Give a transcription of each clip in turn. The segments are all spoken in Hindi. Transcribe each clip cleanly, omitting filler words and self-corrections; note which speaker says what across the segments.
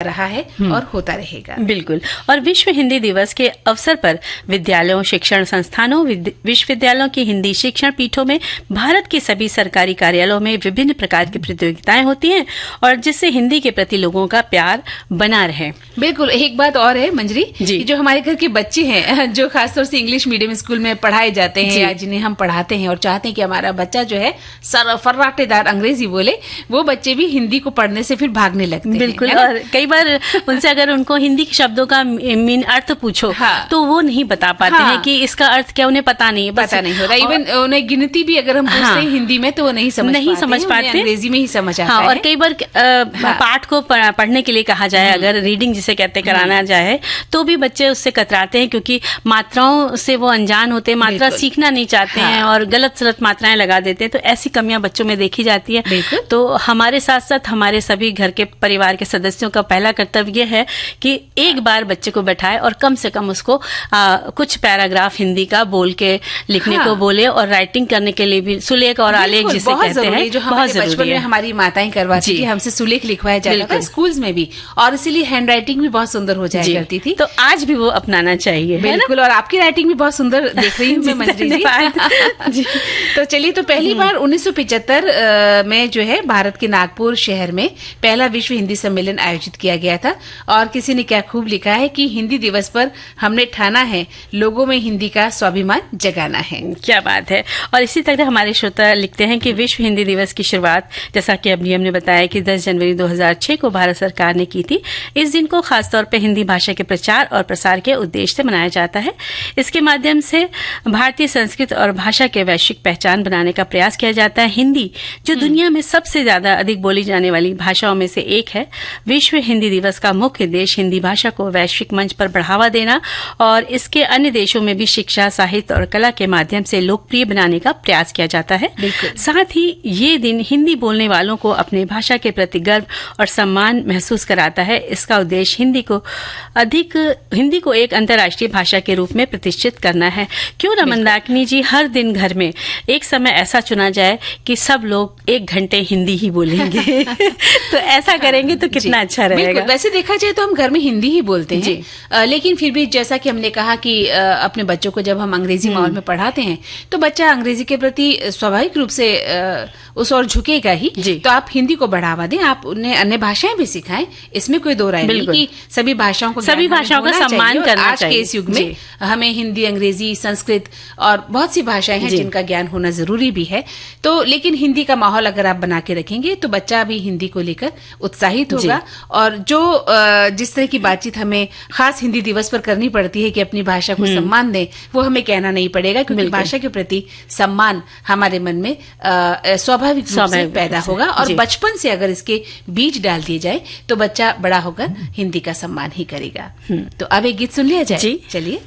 Speaker 1: रहा है और होता रहेगा।
Speaker 2: बिल्कुल। और विश्व हिंदी दिवस के अवसर पर विद्यालयों, शिक्षण संस्थानों, विश्वविद्यालयों की हिंदी शिक्षण पीठों में भारत के सभी सरकारी कार्यालयों में विभिन्न प्रकार की प्रतियोगिताएं होती हैं और जिससे हिंदी के प्रति लोगों का प्यार बना रहे।
Speaker 1: बिल्कुल। एक बात और है मंजरी, जो हमारे घर के बच्चे हैं जो खासतौर से इंग्लिश मीडियम स्कूल में पढ़ाए जाते हैं या जिन्हें हम पढ़ाते हैं और चाहते हैं कि हमारा बच्चा जो है फर्राटेदार अंग्रेजी बोले, वो बच्चे भी हिंदी को पढ़ने से फिर भागने लगते हैं।
Speaker 2: बिल्कुल। और कई बार उनसे अगर उनको हिंदी के शब्दों का मीन अर्थ पूछो तो वो नहीं बता पाते हैं कि इसका अर्थ क्या, उन्हें पता नहीं होता।
Speaker 1: इवन उन्हें गिनती भी अगर हम पूछते हैं हिंदी में तो वो नहीं समझ पाते, अंग्रेजी में ही समझ आता है।
Speaker 2: और कई बार पाठ को पढ़ने के लिए कहा जाए, अगर रीडिंग जिसे कहते कराना जाए, तो भी बच्चे उससे कतराते हैं क्योंकि मात्राओं से वो अनजान होते हैं, मात्रा सीखना नहीं चाहते हैं और गलत सलत मात्राएं लगा देते हैं। तो ऐसी कमियां बच्चों में देखी जाती है। तो हमारे साथ साथ हमारे सभी घर के परिवार के सदस्यों का पहला कर्तव्य है कि एक बार बच्चे को बैठाए और कम से कम उसको कुछ पैराग्राफ हिंदी का बोल के लिखने को बोले और राइटिंग करने के लिए भी सुलेख और आलेख जिसे कहते हैं,
Speaker 1: जो हमारे बचपन में हमारी माताएं करवाती थी, हमसे सुलेख लिखवाया जाता था स्कूल्स में भी, और इसीलिए हैंड राइटिंग भी बहुत सुंदर हो जाया करती थी।
Speaker 2: तो आज भी वो अपनाना चाहिए।
Speaker 1: बिल्कुल। और आपकी राइटिंग भी बहुत सुंदर देख रही हूँ मैं मंजरी जी। तो चलिए, तो पहली बार 1975 में जो है भारत के नागपुर शहर में पहला विश्व हिंदी सम्मेलन आयोजित किया गया था। और किसी ने क्या खूब लिखा है कि हिंदी दिवस पर हमने ठाना है लोगों में हिंदी का स्वाभिमान जगाना है।
Speaker 2: क्या बात है। और इसी तरह हमारे श्रोता लिखते हैं कि विश्व हिंदी दिवस की शुरुआत, जैसा कि अभी हमने बताया कि 10 जनवरी 2006 को भारत सरकार ने की थी। इस दिन को खासतौर पर हिंदी भाषा के प्रचार और प्रसार के उद्देश्य से मनाया जाता है। इसके माध्यम से भारतीय संस्कृत और भाषा के वैश्विक पहचान बनाने का प्रयास किया जाता है। हिंदी जो दुनिया में सबसे ज्यादा अधिक बोली जाने वाली भाषाओं में से एक है। विश्व हिंदी दिवस का मुख्य उद्देश्य हिंदी भाषा को वैश्विक मंच पर बढ़ावा देना और इसके अन्य देशों में भी शिक्षा, साहित्य और कला के माध्यम से लोकप्रिय बनाने का प्रयास किया जाता है। साथ ही ये दिन हिंदी बोलने वालों को अपने भाषा के प्रति गर्व और सम्मान महसूस कराता है। इसका उद्देश्य हिंदी को एक अंतर्राष्ट्रीय भाषा के रूप में प्रतिष्ठित करना है। क्यों ना मंदाकिनी जी, हर दिन घर में एक समय ऐसा चुना जाए कि सब लोग 1 घंटे हिंदी ही बोलेंगे तो ऐसा करेंगे तो कितना अच्छा रहेगा।
Speaker 1: वैसे देखा जाए तो हम घर में हिंदी ही बोलते हैं, लेकिन फिर भी जैसा कि हमने कहा कि अपने बच्चों को जब हम अंग्रेजी माहौल में पढ़ाते हैं तो बच्चा अंग्रेजी के प्रति स्वाभाविक रूप से उस ओर झुकेगा ही। तो आप हिंदी को बढ़ावा दें, आप उन्हें अन्य भाषाएं भी सिखाएं, इसमें कोई दो राय नहीं कि सभी भाषाओं का
Speaker 2: सम्मान करना
Speaker 1: आज के इस युग में हमें हिंदी, अंग्रेजी, संस्कृत और बहुत सी भाषाएं हैं जिनका ज्ञान होना जरूरी भी है। तो लेकिन हिंदी का माहौल अगर आप बना के रखेंगे तो बच्चा भी हिंदी को लेकर उत्साहित होगा। और जो जिस तरह की बातचीत हमें खास हिंदी दिवस पर करनी पड़ती है कि अपनी भाषा को सम्मान दें, वो हमें कहना नहीं पड़ेगा क्योंकि भाषा के प्रति सम्मान हमारे मन में स्वाभाविक रूप से पैदा होगा। और बचपन से अगर इसके बीज डाल दिए जाए तो बच्चा बड़ा होकर हिंदी का सम्मान ही करेगा। तो अब एक गीत सुन लिया जाए। चलिए।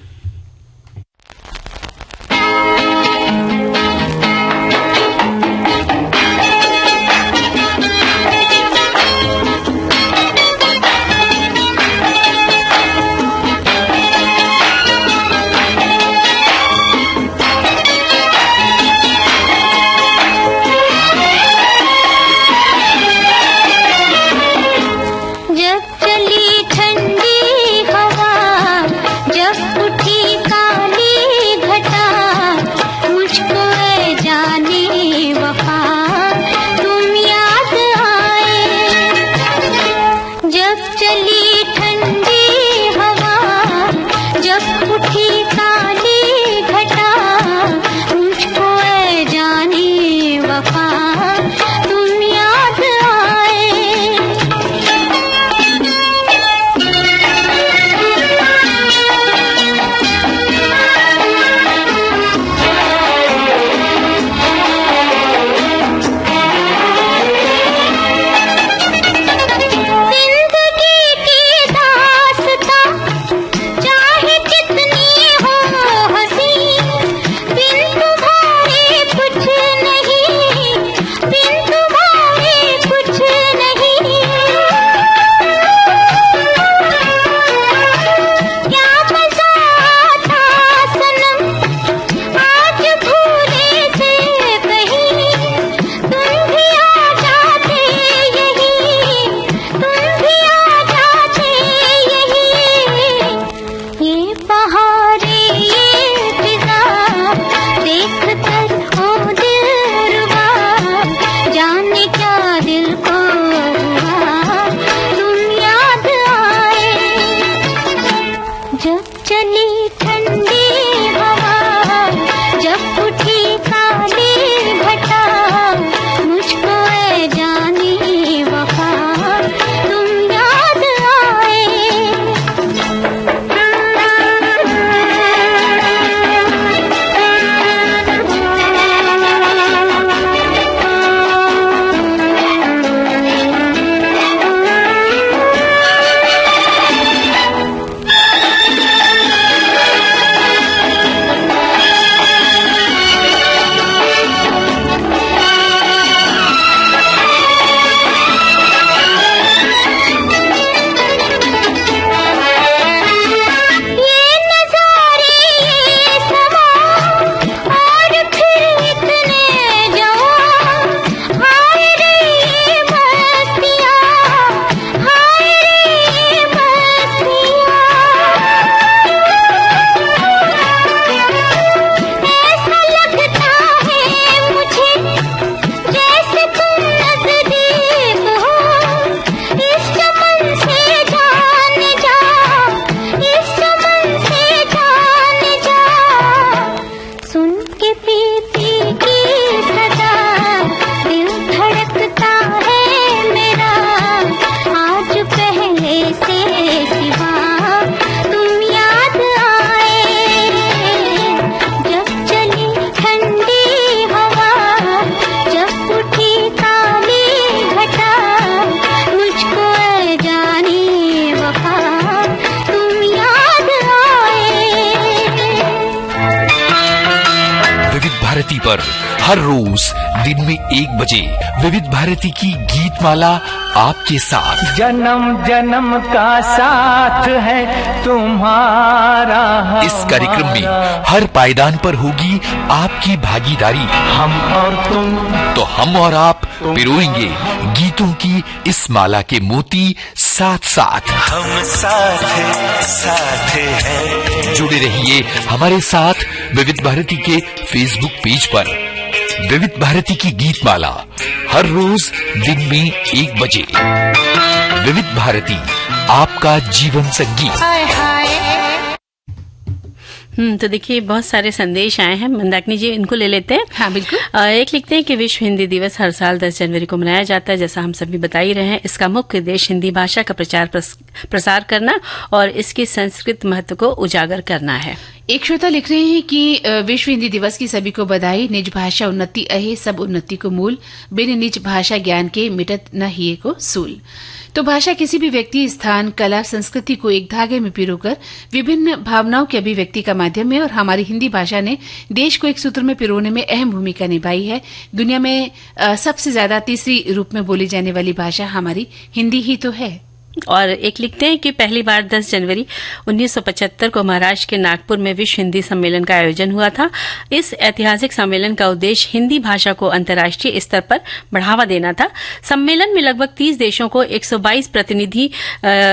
Speaker 3: भारती पर हर रोज दिन में 1 बजे विविध भारती की गीत माला आपके साथ।
Speaker 4: जन्म जन्म का साथ है तुम्हारा।
Speaker 3: इस कार्यक्रम में हर पायदान पर होगी आपकी भागीदारी।
Speaker 4: हम और तुम,
Speaker 3: तो हम और आप पिरोएंगे गीतों की इस माला के मोती साथ साथ।
Speaker 5: हम साथ हैं।
Speaker 3: जुड़े रहिए हमारे साथ विविध भारती के फेसबुक पेज पर। विविध भारती की गीत माला हर रोज दिन में 1 बजे। विविध भारती, आपका जीवन संगीत।
Speaker 2: तो देखिए बहुत सारे संदेश आए हैं मंदाकिनी जी, इनको ले लेते हैं।
Speaker 1: हाँ बिल्कुल।
Speaker 2: एक लिखते हैं कि विश्व हिंदी दिवस हर साल 10 जनवरी को मनाया जाता है, जैसा हम सभी बता ही रहे हैं। इसका मुख्य उद्देश्य हिंदी भाषा का प्रचार प्रसार करना और इसकी संस्कृत महत्व को उजागर करना है।
Speaker 1: एक श्रोता लिख रहे हैं कि विश्व हिंदी दिवस की सभी को बधाई। निज भाषा उन्नति अहे, सब उन्नति को मूल। बिन निज भाषा ज्ञान के मिटत न हिये को सूल। तो भाषा किसी भी व्यक्ति, स्थान, कला, संस्कृति को एक धागे में पिरोकर विभिन्न भावनाओं की अभिव्यक्ति का माध्यम है और हमारी हिंदी भाषा ने देश को एक सूत्र में पिरोने में अहम भूमिका निभाई है। दुनिया में सबसे ज्यादा तीसरी रूप में बोली जाने वाली भाषा हमारी हिंदी ही तो है।
Speaker 2: और एक लिखते हैं कि पहली बार 10 जनवरी 1975 को महाराष्ट्र के नागपुर में विश्व हिंदी सम्मेलन का आयोजन हुआ था। इस ऐतिहासिक सम्मेलन का उद्देश्य हिंदी भाषा को अंतर्राष्ट्रीय स्तर पर बढ़ावा देना था। सम्मेलन में लगभग 30 देशों को 122 प्रतिनिधि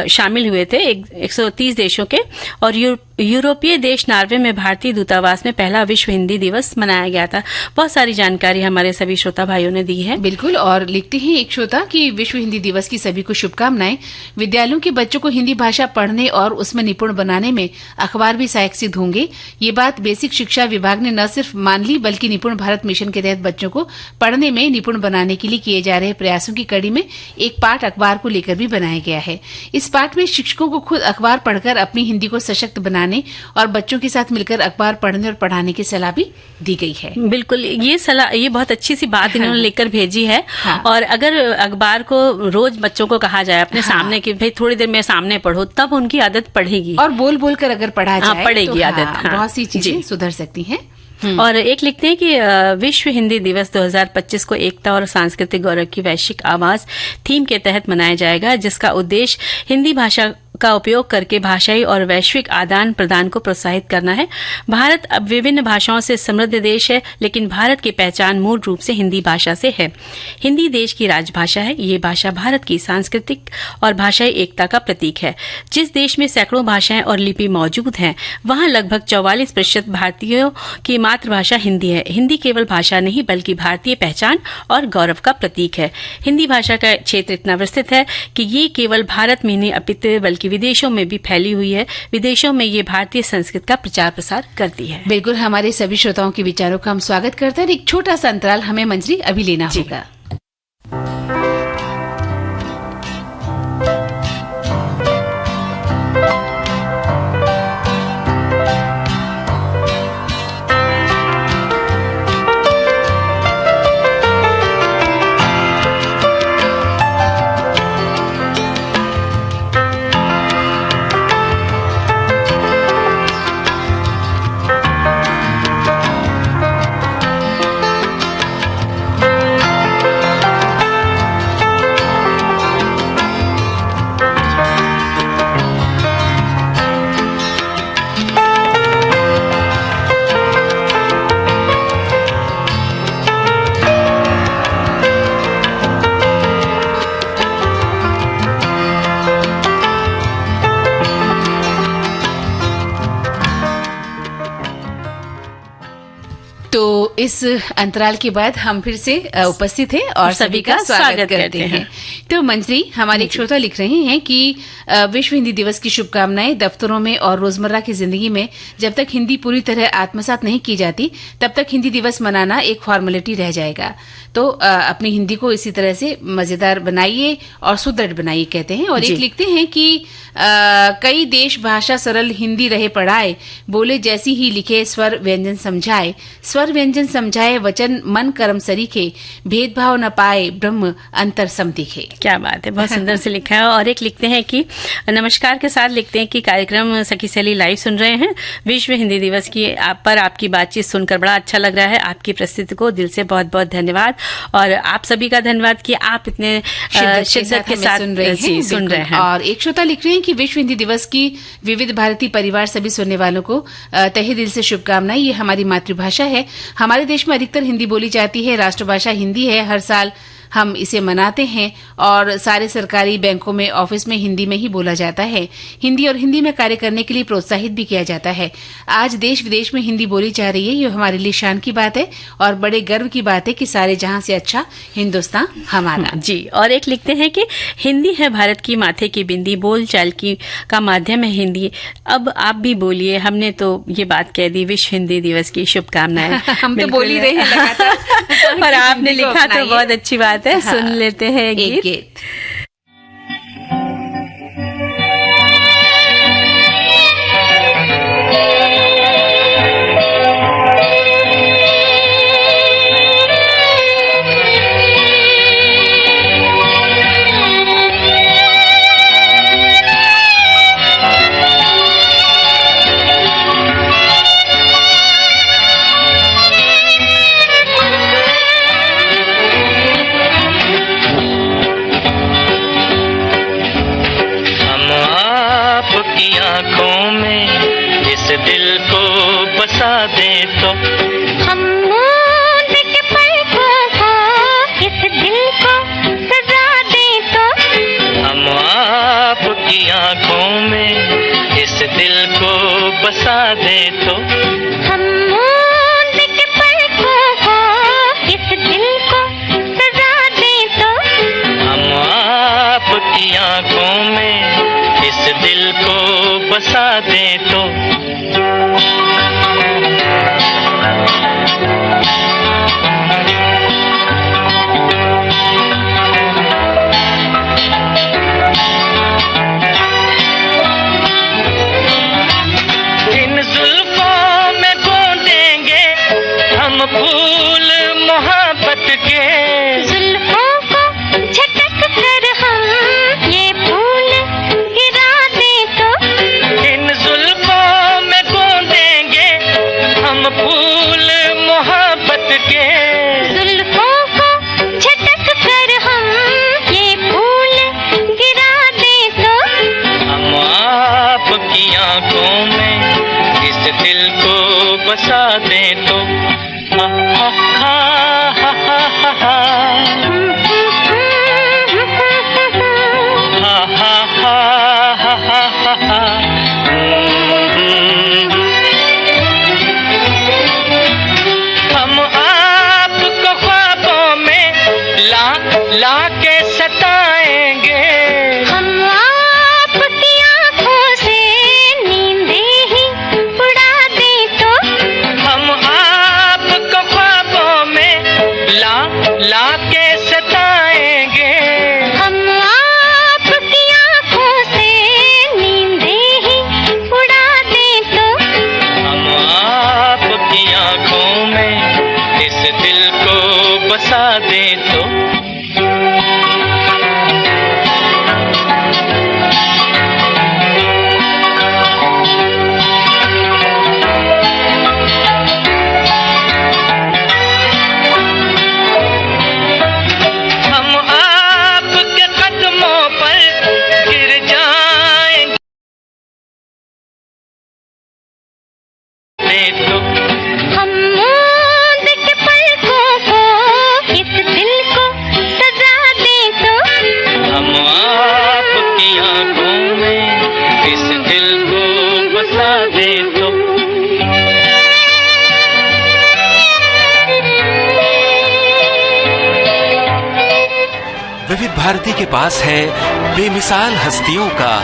Speaker 2: शामिल हुए थे, 130 देशों के। और यूरोपीय देश नॉर्वे में भारतीय दूतावास में पहला विश्व हिंदी दिवस मनाया गया था। बहुत सारी जानकारी हमारे सभी श्रोता भाइयों ने दी है।
Speaker 1: बिल्कुल। और लिखते हैं एक श्रोता कि विश्व हिंदी दिवस की सभी को शुभकामनाएं। विद्यालयों के बच्चों को हिंदी भाषा पढ़ने और उसमें निपुण बनाने में अखबार भी सहायक सिद्ध होंगे। ये बात बेसिक शिक्षा विभाग ने न सिर्फ मान ली बल्कि निपुण भारत मिशन के तहत बच्चों को पढ़ने में निपुण बनाने के लिए किए जा रहे प्रयासों की कड़ी में एक पाठ अखबार को लेकर भी बनाया गया है। इस पाठ में शिक्षकों को खुद अखबार पढ़कर अपनी हिंदी को सशक्त बनाने और बच्चों के साथ मिलकर अखबार पढ़ने और पढ़ाने की सलाह भी दी गई है।
Speaker 2: बिल्कुल, ये सलाह, ये बहुत अच्छी सी बात इन्होंने लेकर भेजी है।
Speaker 1: हाँ।
Speaker 2: और अगर अखबार को रोज बच्चों को कहा जाए अपने सामने कि भाई थोड़ी देर में सामने पढ़ो, तब उनकी आदत पड़ेगी।
Speaker 1: और बोल बोल कर अगर पढ़ा जाए
Speaker 2: पड़ेगी
Speaker 1: तो
Speaker 2: आदत।
Speaker 1: बहुत सी चीजें सुधर सकती हैं।
Speaker 2: और एक लिखते हैं कि विश्व हिंदी दिवस 2025 को एकता और सांस्कृतिक गौरव की वैश्विक आवाज थीम के तहत मनाया जाएगा, जिसका उद्देश्य हिंदी भाषा का उपयोग करके भाषाई और वैश्विक आदान प्रदान को प्रोत्साहित करना है। भारत अब विभिन्न भाषाओं से समृद्ध देश है, लेकिन भारत की पहचान मूल रूप से हिंदी भाषा से है। हिंदी देश की राजभाषा है। ये भाषा भारत की सांस्कृतिक और भाषाई एकता का प्रतीक है। जिस देश में सैकड़ों भाषाएं और लिपि मौजूद हैं, वहां लगभग 44% भारतीयों की मातृभाषा हिंदी है। हिंदी केवल भाषा नहीं बल्कि भारतीय पहचान और गौरव का प्रतीक है। हिंदी भाषा का क्षेत्र इतना विस्तृत है कि ये केवल भारत में नहीं अपितु बल्कि विदेशों में भी फैली हुई है। विदेशों में ये भारतीय संस्कृति का प्रचार प्रसार करती है।
Speaker 1: बिल्कुल, हमारे सभी श्रोताओं के विचारों का हम स्वागत करते हैं। एक छोटा सा अंतराल हमें मंजरी अभी लेना होगा। तो इस अंतराल के बाद हम फिर से उपस्थित हैं और सभी का स्वागत करते हैं। तो मंजरी, हमारे एक श्रोता लिख रहे हैं कि विश्व हिंदी दिवस की शुभकामनाएं। दफ्तरों में और रोजमर्रा की जिंदगी में जब तक हिंदी पूरी तरह आत्मसात नहीं की जाती, तब तक हिंदी दिवस मनाना एक फॉर्मेलिटी रह जाएगा। तो अपनी हिंदी को इसी तरह से मजेदार बनाइए और सुदृढ़ बनाइए, कहते हैं। और एक लिखते हैं कि कई देश भाषा सरल हिंदी रहे पढ़ाए, बोले जैसी ही लिखे स्वर व्यंजन समझाए, स्वर व्यंजन समझाए वचन मन कर्म सरीखे, भेदभाव न पाए ब्रह्म अंतर सम दिखे।
Speaker 2: क्या बात है, बहुत सुंदर से लिखा है। और एक लिखते हैं कि नमस्कार के साथ लिखते हैं कि कार्यक्रम सखी सहेली लाइव सुन रहे हैं। विश्व हिंदी दिवस की आप पर आपकी बातचीत सुनकर बड़ा अच्छा लग रहा है। आपकी प्रस्तुति को दिल से बहुत बहुत धन्यवाद, और आप सभी का धन्यवाद कि आप इतने शिद्दत के साथ सुन रहे हैं।
Speaker 1: और एक श्रोता लिख रहे हैं कि विश्व हिंदी दिवस की विविध भारती परिवार सभी सुनने वालों को तहे दिल से शुभकामनाएं। ये हमारी मातृभाषा है, हमारे देश में अधिकतर हिंदी बोली जाती है, राष्ट्रभाषा हिंदी है, हर साल हम इसे मनाते हैं और सारे सरकारी बैंकों में ऑफिस में हिंदी में ही बोला जाता है। हिंदी और हिंदी में कार्य करने के लिए प्रोत्साहित भी किया जाता है। आज देश विदेश में हिंदी बोली जा रही है, ये हमारे लिए शान की बात है और बड़े गर्व की बात है कि सारे जहां से अच्छा हिंदुस्तान हमारा।
Speaker 2: जी, और एक लिखते हैं कि हिंदी है भारत की माथे की बिंदी, बोल चाल की का माध्यम है हिंदी, अब आप भी बोलिए, हमने तो ये बात कह दी, विश्व हिंदी दिवस की शुभकामनाएं।
Speaker 1: हम तो बोल ही रहे हैं लगातार
Speaker 2: और आपने लिखा तो बहुत अच्छी बात है। सुन लेते हैं एक गीत।
Speaker 4: आँखों में इस दिल को बसा दे तो
Speaker 5: हम मूंद के पलकों को इस दिल को सजा दे तो
Speaker 4: हम आपकी आँखों में इस दिल को बसा दे तो
Speaker 5: हम मूंद के पलकों को इस दिल को सजा दे तो
Speaker 4: हम आपकी आँखों में इस दिल को बसा दे तो इन जुल्फों में गोंदेंगे हम फूल मोहब्बत के,
Speaker 5: जुल्फों को झटक कर हम ये फूल गिरा दे तो
Speaker 4: इन जुल्फों में गोंदेंगे हम फूल मोहब्बत के,
Speaker 5: जुल्फों को झटक कर हम ये फूल गिरा दे तो
Speaker 4: हम आपकी आँखों में इस दिल को बसा दे तो हा हा हा हा हा हा हा हा हा हा। हम आपको ख्वाबों में ला के सताएंगे,
Speaker 5: हम आपकी आँखों से नींदें ही उड़ा दे तो
Speaker 4: हम आपको ख्वाबों में ला के सताएंगे,
Speaker 5: हम आपकी आँखों से नींदें ही उड़ा दे तो
Speaker 4: हम आपकी आँखों में इस दिल को बसा दे तो हम आपके कदमों पर गिर जाएंगे तो
Speaker 5: हम मूंद के पलकों को इस दिल को सजा दे तो
Speaker 4: हम आपकी आँखों में इस दिल को बसा दे तो
Speaker 6: विविध भारती के पास है बेमिसाल हस्तियों का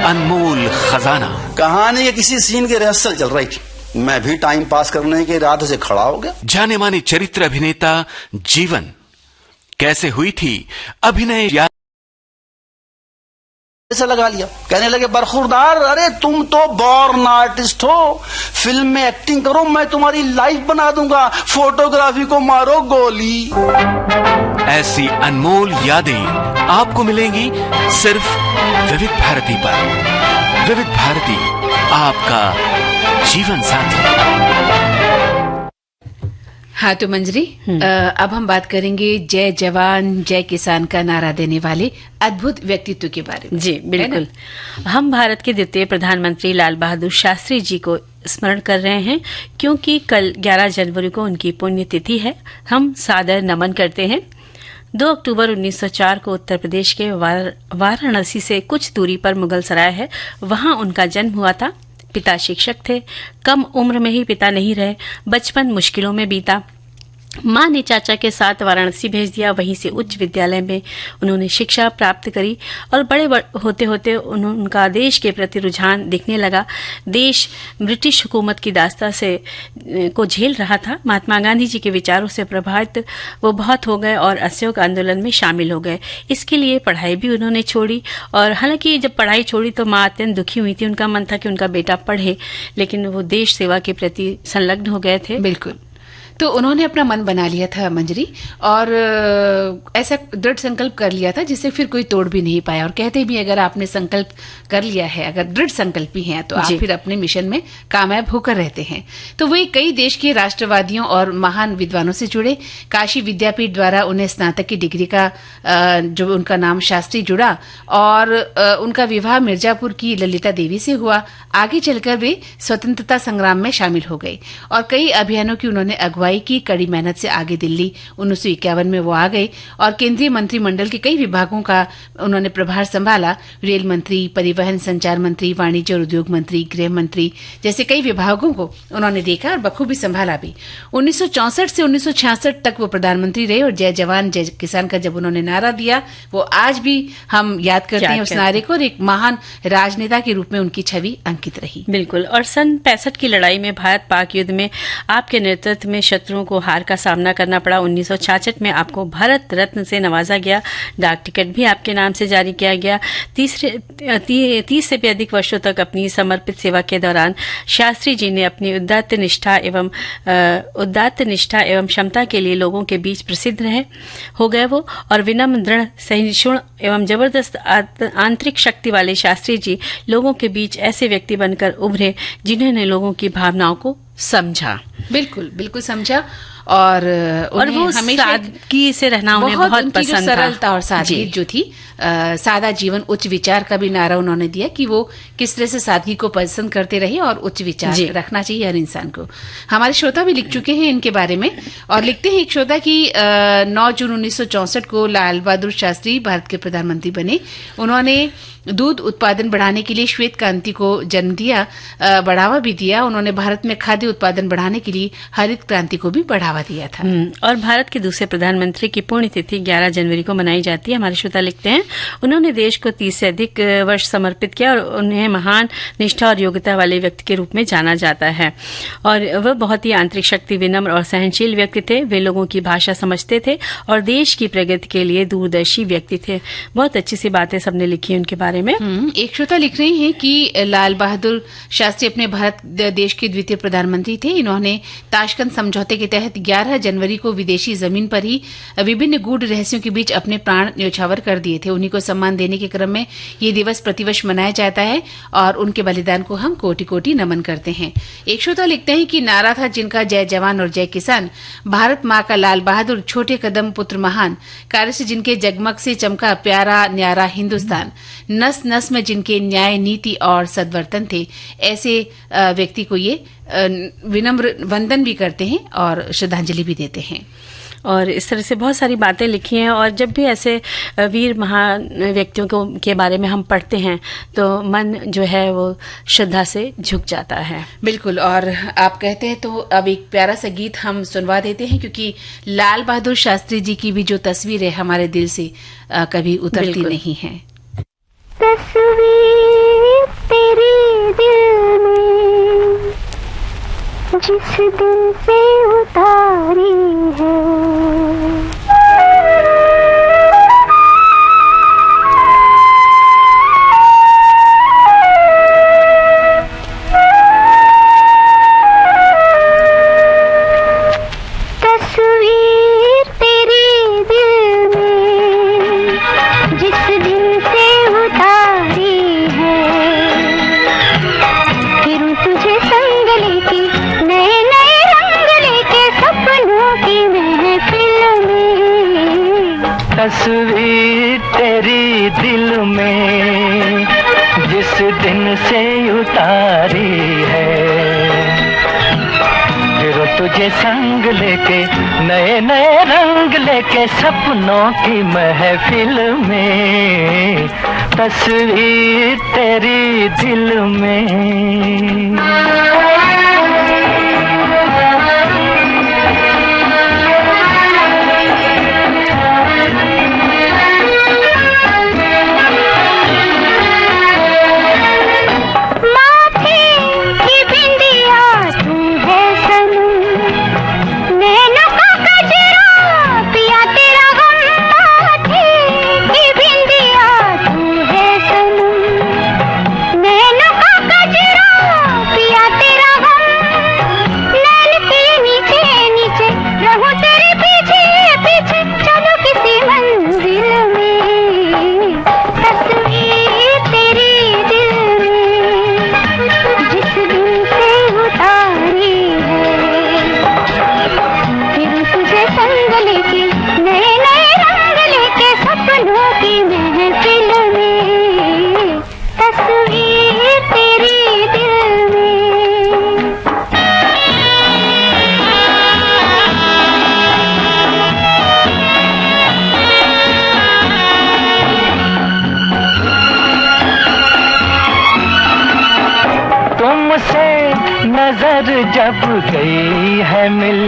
Speaker 6: अनमोल खजाना।
Speaker 7: कहानी के किसी सीन के रिहर्सल चल रही थी, मैं भी टाइम पास करने के इरादे से खड़ा हो गया।
Speaker 6: जाने माने चरित्र अभिनेता जीवन कैसे हुई थी अभिनय
Speaker 7: ऐसा लगा लिया, कहने लगे बरखुरदार, अरे तुम तो बॉर्न आर्टिस्ट हो, फिल्म में एक्टिंग करो, मैं तुम्हारी लाइफ बना दूंगा, फोटोग्राफी को मारो गोली।
Speaker 6: ऐसी अनमोल यादें आपको मिलेंगी सिर्फ विविध भारती पर। विविध भारती, आपका जीवन साथी।
Speaker 1: हाँ तो मंजरी, अब हम बात करेंगे जय जवान जय किसान का नारा देने वाले अद्भुत व्यक्तित्व के बारे में।
Speaker 2: जी बिल्कुल, हम भारत के द्वितीय प्रधानमंत्री लाल बहादुर शास्त्री जी को स्मरण कर रहे हैं क्योंकि कल 11 जनवरी को उनकी पुण्यतिथि है। हम सादर नमन करते हैं। 2 अक्टूबर 1904 को उत्तर प्रदेश के वाराणसी से कुछ दूरी पर मुगल सराय है, वहां उनका जन्म हुआ था। पिता शिक्षक थे, कम उम्र में ही पिता नहीं रहे, बचपन मुश्किलों में बीता। माँ ने चाचा के साथ वाराणसी भेज दिया, वहीं से उच्च विद्यालय में उन्होंने शिक्षा प्राप्त करी और बड़े होते होते उनका देश के प्रति रुझान दिखने लगा। देश ब्रिटिश हुकूमत की दास्ता से को झेल रहा था। महात्मा गांधी जी के विचारों से प्रभावित वो बहुत हो गए और असहयोग आंदोलन में शामिल हो गए। इसके लिए पढ़ाई भी उन्होंने छोड़ी, और हालांकि जब पढ़ाई छोड़ी तो माँ अत्यंत दुखी हुई थी। उनका मन था कि उनका बेटा पढ़े, लेकिन वो देश सेवा के प्रति संलग्न हो गए थे।
Speaker 1: बिल्कुल, तो उन्होंने अपना मन बना लिया था मंजरी, और ऐसा दृढ़ संकल्प कर लिया था जिसे फिर कोई तोड़ भी नहीं पाया। और कहते भी अगर आपने संकल्प कर लिया है, अगर दृढ़ संकल्पी हैं, तो आप फिर अपने मिशन में कामयाब होकर रहते हैं। तो वे कई देश के राष्ट्रवादियों और महान विद्वानों से जुड़े। काशी विद्यापीठ द्वारा उन्हें स्नातक की डिग्री का जो उनका नाम शास्त्री जुड़ा, और उनका विवाह मिर्जापुर की ललिता देवी से हुआ। आगे चलकर वे स्वतंत्रता संग्राम में शामिल हो गए और कई अभियानों की उन्होंने अगुवाई की। कड़ी मेहनत से आगे दिल्ली 1951 में वो आ गए और केंद्रीय मंत्रिमंडल के कई विभागों का उन्होंने प्रभार संभाला। रेल मंत्री, परिवहन संचार मंत्री, वाणिज्य और उद्योग मंत्री, गृह मंत्री जैसे कई विभागों को उन्होंने देखा और बखूबी संभाला भी। 1964 से 1966 तक वो प्रधानमंत्री रहे और जय जवान जय किसान का जब उन्होंने नारा दिया, वो आज भी हम याद करते हैं उस नारे को, और एक महान राजनेता के रूप में उनकी छवि अंकित रही।
Speaker 2: बिल्कुल, और सन 65 की लड़ाई में भारत पाक युद्ध में आपके नेतृत्व में शत्रुओं को हार का सामना करना पड़ा। 1966 में आपको भारत रत्न से नवाजा गया, डाक टिकट भी आपके नाम से जारी किया गया। 30 से भी अधिक वर्षों तक अपनी समर्पित सेवा के दौरान शास्त्री जी ने अपनी उदात्त निष्ठा एवं क्षमता के लिए लोगों के बीच प्रसिद्ध हो गए वो, और विनम्र, दृढ़, सहिष्णु एवं जबरदस्त आंतरिक शक्ति वाले शास्त्री जी लोगों के बीच ऐसे व्यक्ति बनकर उभरे जिन्होंने लोगों की भावनाओं को समझा।
Speaker 1: बिल्कुल बिल्कुल समझा, और
Speaker 2: वो सादगी से रहना उन्हें बहुत पसंद था।
Speaker 1: सरलता और सादगी जो थी, सादा जीवन उच्च विचार का भी नारा उन्होंने दिया कि वो किस तरह से सादगी को पसंद करते रहे और उच्च विचार रखना चाहिए हर इंसान को। हमारे श्रोता भी लिख चुके हैं इनके बारे में, और लिखते हैं एक श्रोता कि 9 जून 1964 को लाल बहादुर शास्त्री भारत के प्रधानमंत्री बने। उन्होंने दूध उत्पादन बढ़ाने के लिए श्वेत क्रांति को जन्म दिया, बढ़ावा भी दिया। उन्होंने भारत में खाद्य उत्पादन बढ़ाने के लिए हरित क्रांति को भी बढ़ावा दिया था।
Speaker 2: और भारत के दूसरे प्रधानमंत्री की पुण्यतिथि 11 जनवरी को मनाई जाती है। हमारे श्रोता लिखते हैं उन्होंने देश को 30 से अधिक वर्ष समर्पित किया और उन्हें महान निष्ठा और योग्यता वाले व्यक्ति के रूप में जाना जाता है। और वह बहुत ही आंतरिक शक्ति, विनम्र और सहनशील व्यक्ति थे। वे लोगों की भाषा समझते थे और देश की प्रगति के लिए दूरदर्शी व्यक्ति थे। बहुत अच्छी सी बातें सबने लिखी उनके बारे में।
Speaker 1: एक श्रोता लिख रही हैं कि लाल बहादुर शास्त्री अपने भारत देश के द्वितीय प्रधानमंत्री थे। इन्होंने ताशकंद समझौते के तहत 11 जनवरी को विदेशी जमीन पर ही विभिन्न गूढ़ रहस्यों के बीच अपने प्राण न्यौछावर कर दिए थे। उन्हीं को सम्मान देने के क्रम में ये दिवस प्रतिवर्ष मनाया जाता है और उनके बलिदान को हम कोटि कोटि नमन करते हैं। एक श्रोता लिखते हैं कि नारा था जिनका जय जवान और जय किसान, भारत माँ का लाल बहादुर, छोटे कदम पुत्र महान, कार्य से जिनके जगमग से चमका प्यारा न्यारा हिंदुस्तान, नस नस में जिनके न्याय, नीति और सद्वर्तन थे। ऐसे व्यक्ति को ये विनम्र वंदन भी करते हैं और श्रद्धांजलि भी देते हैं।
Speaker 2: और इस तरह से बहुत सारी बातें लिखी हैं, और जब भी ऐसे वीर महान व्यक्तियों के बारे में हम पढ़ते हैं तो मन जो है वो श्रद्धा से झुक जाता है।
Speaker 1: बिल्कुल, और आप कहते हैं तो अब एक प्यारा सा गीत हम सुनवा देते हैं, क्योंकि लाल बहादुर शास्त्री जी की भी जो तस्वीर है हमारे दिल से कभी उतरती नहीं है।
Speaker 5: तस्वीर तेरे दिल में जिस दिल पे उतारी है,
Speaker 4: तस्वीर तेरी दिल में जिस दिन से उतारी है, फिर तुझे संग लेके नए नए रंग लेके सपनों की महफिल में, तस्वीर तेरी दिल में। नजर जब गई है मिल,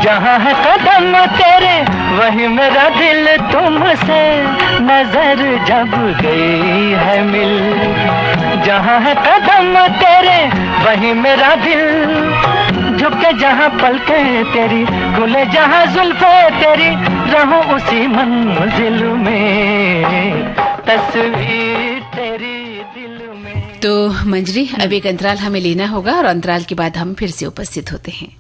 Speaker 4: जहाँ है कदम तेरे वही मेरा दिल, तुमसे नजर जब गई है मिल, जहाँ है कदम तेरे वही मेरा दिल, झुके जहाँ पलके तेरी, खुले जहाँ जुल्फे तेरी, रहूं उसी मंजिल में, तस्वीर तेरी दिल में।
Speaker 1: तो मंजरी, अब एक अंतराल हमें लेना होगा और अंतराल के बाद हम फिर से उपस्थित होते हैं।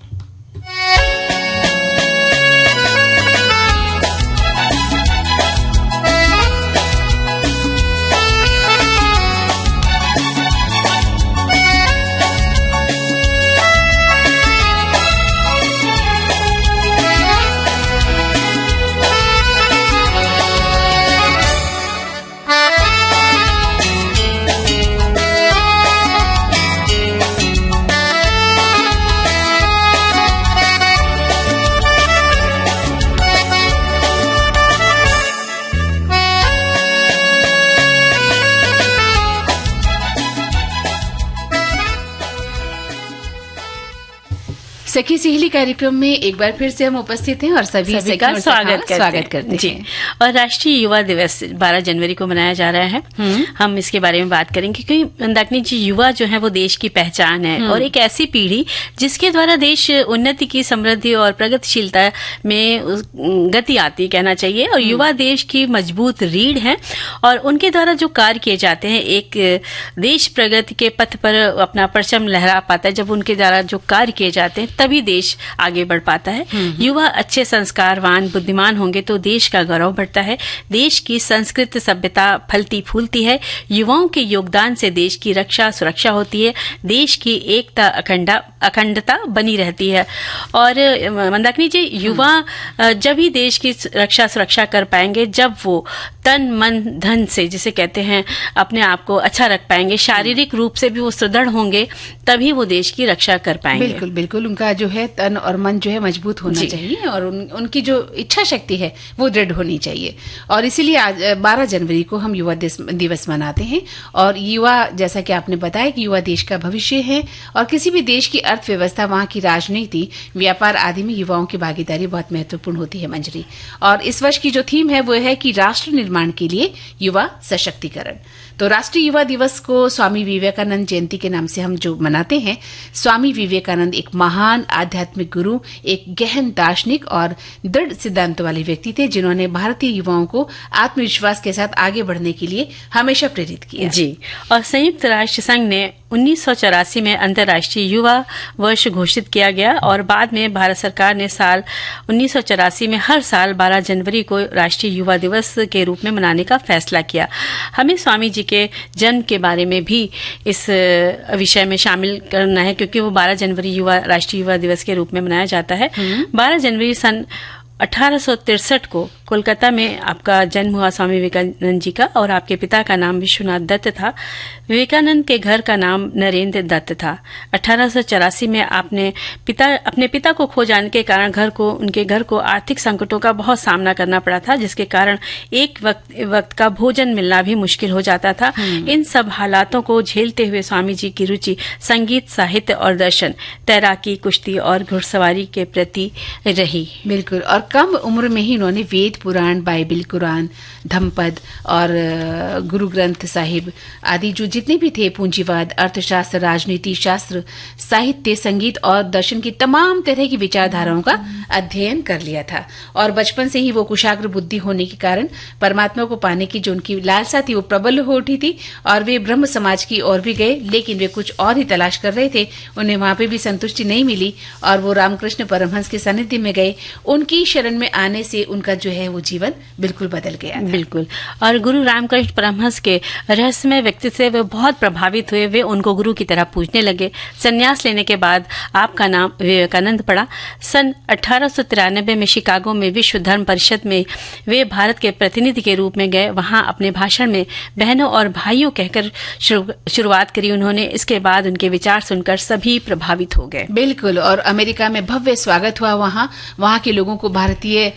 Speaker 1: सखी सहेली कार्यक्रम में एक बार फिर से हम उपस्थित हैं और सभी का स्वागत करते हैं।
Speaker 2: और राष्ट्रीय युवा दिवस 12 जनवरी को मनाया जा रहा है। हम इसके बारे में बात करेंगे क्योंकि मंदाकिनी जी, युवा जो है वो देश की पहचान है और एक ऐसी पीढ़ी जिसके द्वारा देश उन्नति की, समृद्धि और प्रगतिशीलता में गति आती कहना चाहिए। और युवा देश की मजबूत रीढ़ है और उनके द्वारा जो कार्य किए जाते हैं, एक देश प्रगति के पथ पर अपना परचम लहरा पाता है। जब उनके द्वारा जो कार्य किए जाते हैं तभी देश आगे बढ़ पाता है। युवा अच्छे संस्कारवान, बुद्धिमान होंगे तो देश का गौरव बढ़ता है, देश की संस्कृत सभ्यता फलती फूलती है। युवाओं के योगदान से देश की रक्षा सुरक्षा होती है, देश की एकता अखंडता बनी रहती है। और मंदाकिनी जी, युवा जब ही देश की रक्षा सुरक्षा कर पाएंगे जब वो तन मन धन से, जिसे कहते हैं, अपने आप को अच्छा रख पाएंगे, शारीरिक रूप से भी वो सुदृढ़ होंगे, तभी वो देश की रक्षा कर पाएंगे।
Speaker 1: बिल्कुल बिल्कुल, उनका जो है तन और मन जो है मजबूत होना चाहिए और उनकी जो इच्छा शक्ति है वो दृढ़ होनी चाहिए। और इसीलिए आज 12 जनवरी को हम युवा दिवस मनाते हैं। और युवा, जैसा कि आपने बताया कि युवा देश का भविष्य है और किसी भी देश की अर्थव्यवस्था, वहाँ की राजनीति, व्यापार आदि में युवाओं की भागीदारी बहुत महत्वपूर्ण होती है मंजरी। और इस वर्ष की जो थीम है वो है कि राष्ट्र निर्माण के लिए युवा सशक्तिकरण। तो राष्ट्रीय युवा दिवस को स्वामी विवेकानंद जयंती के नाम से हम जो मनाते हैं। स्वामी विवेकानंद एक महान आध्यात्मिक गुरु, एक गहन दार्शनिक और दृढ़ सिद्धांतों वाले व्यक्ति थे, जिन्होंने भारतीय युवाओं को आत्मविश्वास के साथ आगे बढ़ने के लिए हमेशा प्रेरित किया।
Speaker 2: जी, और संयुक्त राष्ट्र संघ ने 1984 में अंतर्राष्ट्रीय युवा वर्ष घोषित किया गया और बाद में भारत सरकार ने साल 1984 में हर साल 12 जनवरी को राष्ट्रीय युवा दिवस के रूप में मनाने का फैसला किया। हमें स्वामी जी के जन्म के बारे में भी इस विषय में शामिल करना है क्योंकि वो 12 जनवरी राष्ट्रीय युवा दिवस के रूप में मनाया जाता है। 12 जनवरी सन 1863 को कोलकाता में आपका जन्म हुआ स्वामी विवेकानंद जी का, और आपके पिता का नाम विश्वनाथ दत्त था। विवेकानंद के घर का नाम नरेंद्र दत्त था। 1884 में अपने पिता को खो जाने के कारण उनके घर को आर्थिक संकटों का बहुत सामना करना पड़ा था, जिसके कारण एक वक्त का भोजन मिलना भी मुश्किल हो जाता था। इन सब हालातों को झेलते हुए स्वामी जी की रुचि संगीत, साहित्य और दर्शन, तैराकी, कुश्ती और घुड़सवारी के प्रति रही।
Speaker 1: बिल्कुल, और कम उम्र में ही उन्होंने वेद, पुराण, बाइबिल, कुरान, धम्मपद और गुरु ग्रंथ साहिब आदि जो जितने भी थे, पूंजीवाद, अर्थशास्त्र, राजनीति शास्त्र, साहित्य, संगीत और दर्शन की तमाम तरह की विचारधाराओं का अध्ययन कर लिया था। और बचपन से ही वो कुशाग्र बुद्धि होने के कारण परमात्मा को पाने की जो उनकी लालसा थी वो प्रबल हो उठी थी, और वे ब्रह्म समाज की ओर भी गए, लेकिन वे कुछ और ही तलाश कर रहे थे। उन्हें वहां पे भी संतुष्टि नहीं मिली और वो रामकृष्ण परमहंस के सानिध्य में गए। उनकी शरण में आने से उनका जो है वो जीवन बिल्कुल बदल गया था।
Speaker 2: बिल्कुल, और गुरु रामकृष्ण परमहंस के रहस्यमय व्यक्तित्व से वे बहुत प्रभावित हुए। वे उनको गुरु की तरह पूजने लगे। संन्यास लेने के बाद आपका नाम विवेकानंद पड़ा। सन 1893 में शिकागो में विश्व धर्म परिषद में वे भारत के प्रतिनिधि के रूप में गए। वहां अपने भाषण में बहनों और भाइयों कहकर शुरुआत करी उन्होंने। इसके बाद उनके विचार सुनकर सभी प्रभावित हो गए।
Speaker 1: बिल्कुल, और अमेरिका में भव्य स्वागत हुआ। वहां के लोगों को भारतीय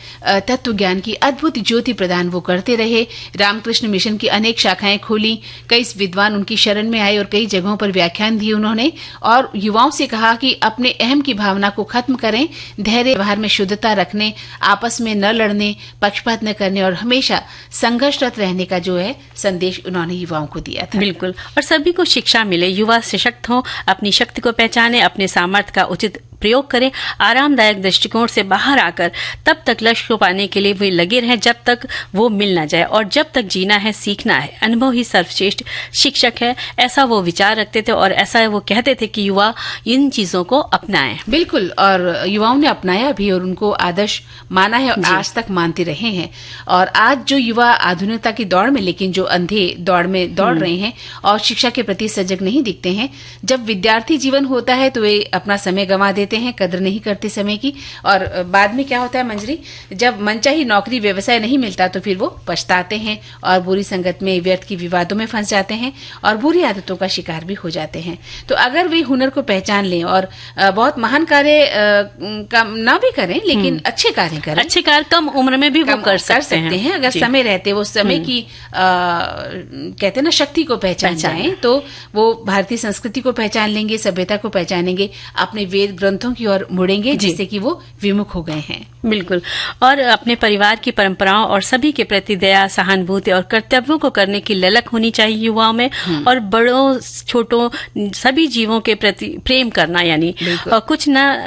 Speaker 1: तत्व ज्ञान की अद्भुत ज्योति प्रदान वो करते रहे। रामकृष्ण मिशन की अनेक शाखाएं खोली। कई विद्वान उनकी शरण में आए और कई जगहों पर व्याख्यान दिए उन्होंने, और युवाओं से कहा कि अपने अहम की भावना को खत्म करें, धैर्य, व्यवहार में शुद्धता रखने, आपस में न लड़ने, पक्षपात न करने और हमेशा संघर्षरत रहने का जो है संदेश उन्होंने युवाओं को दिया था।
Speaker 2: बिल्कुल, और सभी को शिक्षा मिले, युवा सशक्त हो, अपनी शक्ति को पहचाने, अपने सामर्थ्य का उचित प्रयोग करें, आरामदायक दृष्टिकोण से बाहर आकर तब तक लक्ष्य को पाने के लिए वे लगे रहें जब तक वो मिल ना जाए, और जब तक जीना है सीखना है, अनुभव ही सर्वश्रेष्ठ शिक्षक है। ऐसा वो विचार रखते थे और ऐसा वो कहते थे कि युवा इन चीजों को अपनाएं।
Speaker 1: बिल्कुल, और युवाओं ने अपनाया भी और उनको आदर्श माना है और आज तक मानते रहे हैं। और आज जो युवा आधुनिकता की दौड़ में, लेकिन जो अंधे दौड़ में दौड़ रहे हैं और शिक्षा के प्रति सजग नहीं दिखते हैं, जब विद्यार्थी जीवन होता है तो वे अपना समय गंवा देते हैं, कदर नहीं करते समय की, और बाद में क्या होता है मंजरी, जब मनचाही नौकरी व्यवसाय नहीं मिलता तो फिर वो पछताते हैं और बुरी संगत में, व्यर्थ की विवादों में फंस जाते हैं और बुरी आदतों का शिकार भी हो जाते हैं। तो अगर वे हुनर को पहचान लें और बहुत महान कार्य ना भी करें, लेकिन अच्छे कार्य करें,
Speaker 2: अच्छे कार्य कम उम्र में भी वो कर सकते हैं।
Speaker 1: अगर समय रहते वो समय की कहते हैं ना शक्ति को पहचान जाएं, तो वो भारतीय संस्कृति को पहचान लेंगे, सभ्यता को पहचानेंगे, अपने वेद ग्रंथों की ओर मुड़ेंगे जिससे कि वो विमुख हो गए हैं।
Speaker 2: बिल्कुल, और अपने परिवार की परंपराओं और सभी के प्रति दया, सहानुभूति और कर्तव्यों को करने की ललक होनी चाहिए युवाओं में, और बड़ों छोटों सभी जीवों के प्रति प्रेम करना, यानी और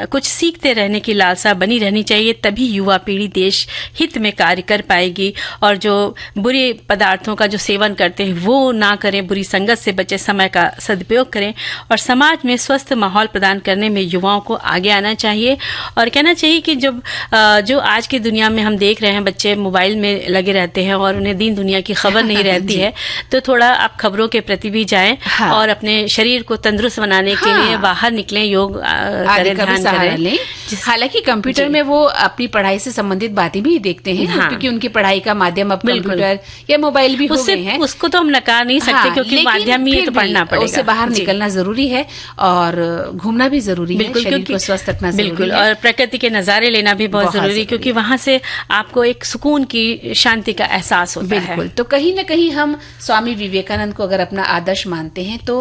Speaker 2: कुछ सीखते रहने की लालसा बनी रहनी चाहिए। तभी युवा पीढ़ी देश हित में कार्य कर पाएगी, और जो बुरे पदार्थों का जो सेवन करते हैं वो ना करें, बुरी संगत से बचे, समय का सदुपयोग करें, और समाज में स्वस्थ माहौल प्रदान करने में युवाओं को आगे आना चाहिए। और कहना चाहिए कि जो आज की दुनिया में हम देख रहे हैं, बच्चे मोबाइल में लगे रहते हैं और उन्हें दीन दुनिया की खबर नहीं रहती है, तो थोड़ा आप खबरों के प्रति भी जाएं, और अपने शरीर को तंदुरुस्त बनाने के लिए बाहर निकलें, योग करें, ध्यान करें।
Speaker 1: हालांकि कंप्यूटर में वो अपनी पढ़ाई से संबंधित बातें भी देखते हैं, क्योंकि उनकी पढ़ाई का माध्यम अब कंप्यूटर या मोबाइल भी हो गए हैं।
Speaker 2: उसको तो हम नकार नहीं सकते, क्योंकि माध्यम ही तो पढ़ना पड़ेगा।
Speaker 1: उससे बाहर निकलना जरूरी है और घूमना भी जरूरी है, शरीर को स्वस्थ रखना जरूरी है,
Speaker 2: और प्रकृति के नजारे लेना भी बहुत जरूरी है, क्योंकि वहां से आपको एक सुकून की, शांति का एहसास होता है।
Speaker 1: बिल्कुल, तो कहीं न कहीं हम स्वामी विवेकानंद को अगर अपना आदर्श मानते हैं तो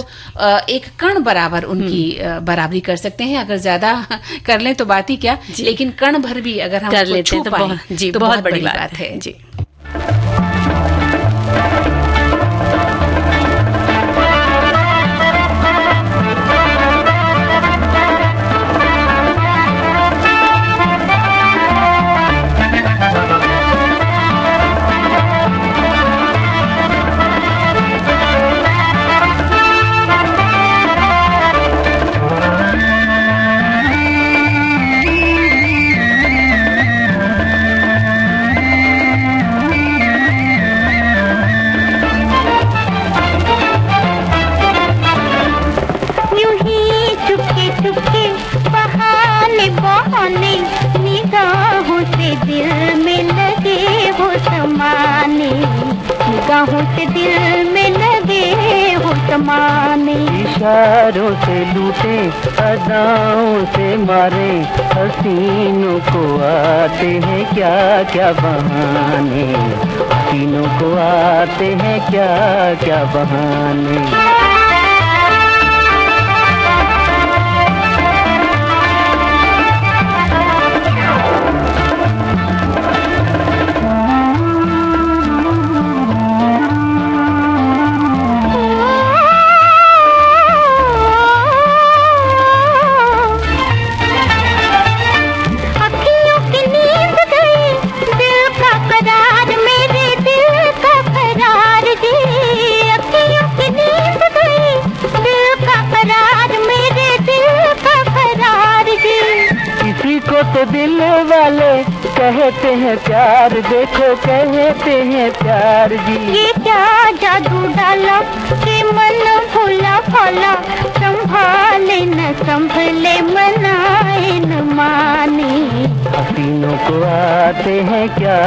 Speaker 1: एक कण बराबर उनकी बराबरी कर सकते हैं। अगर ज्यादा कर लें तो बात ही क्या, लेकिन कण भर भी अगर हम
Speaker 2: कर लेते हैं तो बहुत बड़ी बात है जी।
Speaker 5: निगाहों से दिल में लगे हो समाने।
Speaker 4: इशारों से लूटे अदाओं से मारे, हसीनों को आते हैं क्या क्या बहाने, हसीनों को आते हैं क्या क्या बहाने। तो दिल वाले कहते हैं प्यार, देखो कहते हैं प्यार जी।
Speaker 5: ये क्या जादू डाला कि मन भूला भाला, संभाले न संभले मनाए न माने।
Speaker 4: हसीनों को आते हैं क्या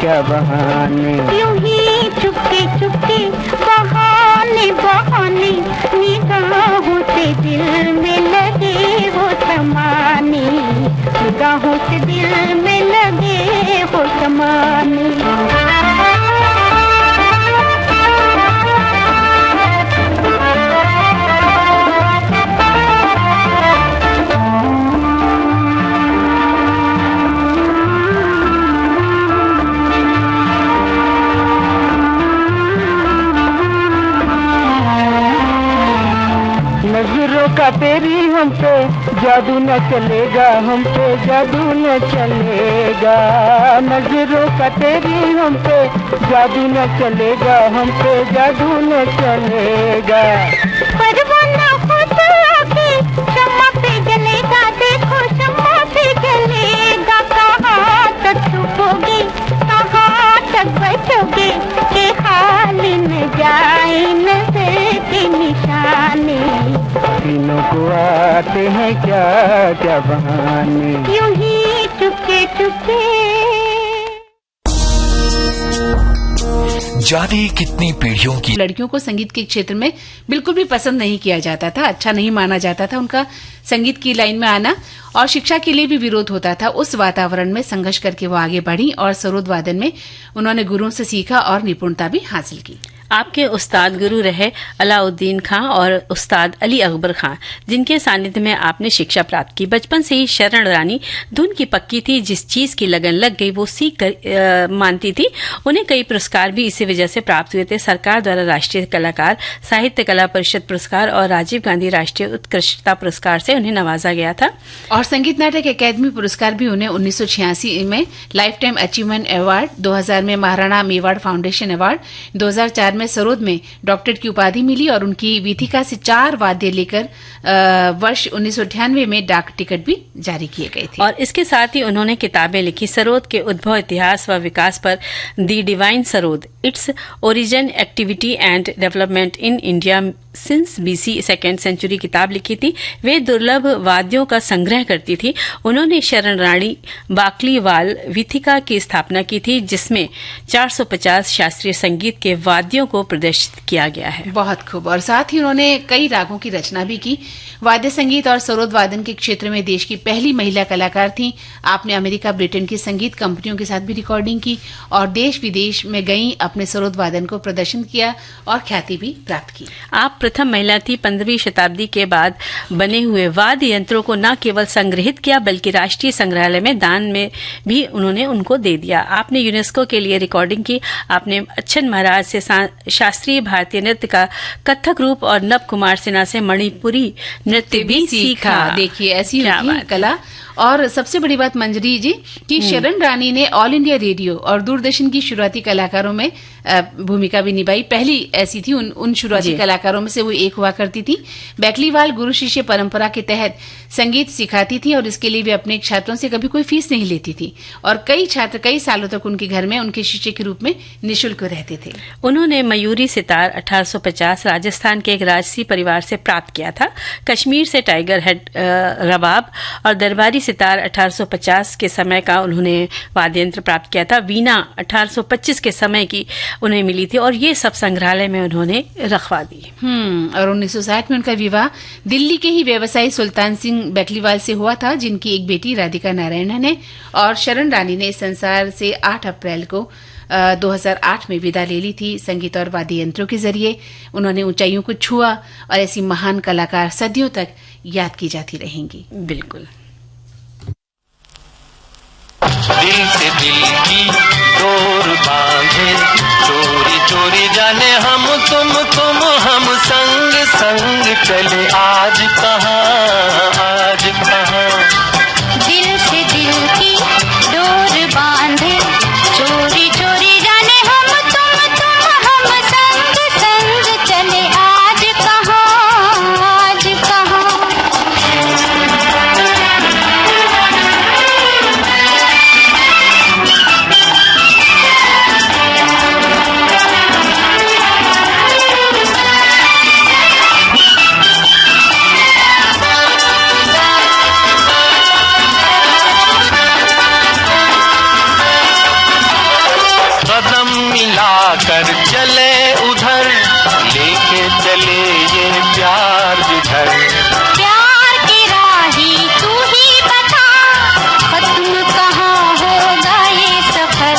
Speaker 4: क्या बहाने,
Speaker 5: यूं ही चुपके चुपके बहाने बहाने, निगाहों से दिल में लगे हो समाने, निगाहों से दिल में लगे हो समाने।
Speaker 4: नजरों का तेरी हम पे जादू न चलेगा, हम पे जादू न चलेगा। नजरों का तेरी हम पे जादू न चलेगा, हम पे जादू न चलेगा।
Speaker 5: परवाना खुद आके शम्मा पे जलेगा, देखो शम्मा पे जलेगा। कहाँ तक छुपोगे, कहाँ तक बचोगे, के हाल न जाए नजर के निशाने।
Speaker 4: हसीनों को आते हैं क्या क्या बहाने,
Speaker 5: यूं ही चुपके चुपके।
Speaker 3: जाने कितनी पीढ़ियों की
Speaker 1: लड़कियों को संगीत के क्षेत्र में बिल्कुल भी पसंद नहीं किया जाता था, अच्छा नहीं माना जाता था उनका संगीत की लाइन में आना, और शिक्षा के लिए भी विरोध होता था। उस वातावरण में संघर्ष करके वो आगे बढ़ी और सरोद वादन में उन्होंने गुरुओं से सीखा और निपुणता भी हासिल की।
Speaker 2: आपके उस्ताद गुरु रहे अलाउद्दीन खां और उस्ताद अली अकबर खां, जिनके सानिध्य में आपने शिक्षा प्राप्त की। बचपन से ही शरण रानी धुन की पक्की थी, जिस चीज की लगन लग गई वो सीख कर मानती थी। उन्हें कई पुरस्कार भी इसी वजह से प्राप्त हुए थे। सरकार द्वारा राष्ट्रीय कलाकार, साहित्य कला परिषद पुरस्कार और राजीव गांधी राष्ट्रीय उत्कृष्टता पुरस्कार से उन्हें नवाजा गया था।
Speaker 1: और संगीत नाटक अकादमी पुरस्कार भी उन्हें 1986 में लाइफ टाइम अचीवमेंट अवार्ड, 2000 में महाराणा मेवाड़ फाउंडेशन अवार्ड, 2004 में सरोद में डॉक्टरेट की उपाधि मिली और उनकी वीथिका से 4 वाद्य लेकर वर्ष 1998 में डाक टिकट भी जारी किए गए थे।
Speaker 2: और इसके साथ ही उन्होंने किताबें लिखी। सरोद के उद्भव, इतिहास व विकास पर the divine sarod, its origin, activity and development in India since BC 2nd century किताब लिखी थी। वे दुर्लभ वाद्यों का संग्रह करती थी। उन्होंने शरण रानी बाकलीवाल वीथिका की स्थापना की थी, जिसमें 450 शास्त्रीय संगीत के वाद्यों को प्रदर्शित किया गया है।
Speaker 1: बहुत खूब। और साथ ही उन्होंने कई रागों की रचना भी की। वाद्य संगीत और सरोद वादन के क्षेत्र में देश की पहली महिला कलाकार थी। आपने अमेरिका, ब्रिटेन की संगीत कंपनियों के साथ भी रिकॉर्डिंग की और देश विदेश में गई, अपने सरोद वादन को प्रदर्शन किया और ख्याति भी प्राप्त की।
Speaker 2: आप प्रथम महिला थी। 15वीं शताब्दी के बाद बने हुए वाद्य यंत्रों को न केवल संग्रहित किया बल्कि राष्ट्रीय संग्रहालय में दान में भी उन्होंने उनको दे दिया। आपने यूनेस्को के लिए रिकॉर्डिंग की। आपने अच्छन महाराज से शास्त्रीय भारतीय नृत्य का कथक रूप और नव कुमार सिन्हा से मणिपुरी नृत्य भी सीखा।
Speaker 1: देखिए, ऐसी होती है कला। और सबसे बड़ी बात मंजरी जी कि शरण रानी ने ऑल इंडिया रेडियो और दूरदर्शन की शुरुआती कलाकारों में भूमिका भी निभाई। पहली ऐसी थी उन शुरुआती कलाकारों में से वो एक हुआ करती थी। बैकलीवाल गुरु शिष्य परंपरा के तहत संगीत सिखाती थी और इसके लिए भी अपने छात्रों से कभी कोई फीस नहीं लेती थी और कई छात्र कई सालों तक उनके घर में उनके शिष्य के रूप में निःशुल्क रहते थे।
Speaker 2: उन्होंने मयूरी सितार 1850 राजस्थान के एक राजसी परिवार से प्राप्त किया था। कश्मीर से टाइगर हेड रबाब और दरबारी सितार 1850 के समय का उन्होंने वाद्य यंत्र प्राप्त किया था। वीणा 1825 के समय की उन्हें मिली थी और ये सब संग्रहालय में उन्होंने रखवा दी।
Speaker 1: और 1960 में उनका विवाह दिल्ली के ही व्यवसायी सुल्तान सिंह बैकलीवाल से हुआ था, जिनकी एक बेटी राधिका नारायणन है। और शरण रानी ने इस संसार से 8 अप्रैल को 2008 में विदा ले ली थी। संगीत और वाद्य यंत्रों के जरिए उन्होंने ऊंचाइयों को छुआ और ऐसी महान कलाकार सदियों तक याद की जाती रहेंगी।
Speaker 2: बिल्कुल।
Speaker 4: दिल से दिल की डोर बांधे, चोरी चोरी जाने हम तुम हम संग संग चले आज कहाँ, आज कहाँ।
Speaker 5: दिल से दिल की डोर बांधे, चोरी चोरी जाने हम तुम हम संग संग चले आज कहाँ, आज कहाँ।
Speaker 4: कर चले उधर, लेके चले ये प्यार जिधर।
Speaker 5: प्यार की राही तू ही बता, खत्म कहाँ होगा ये सफर।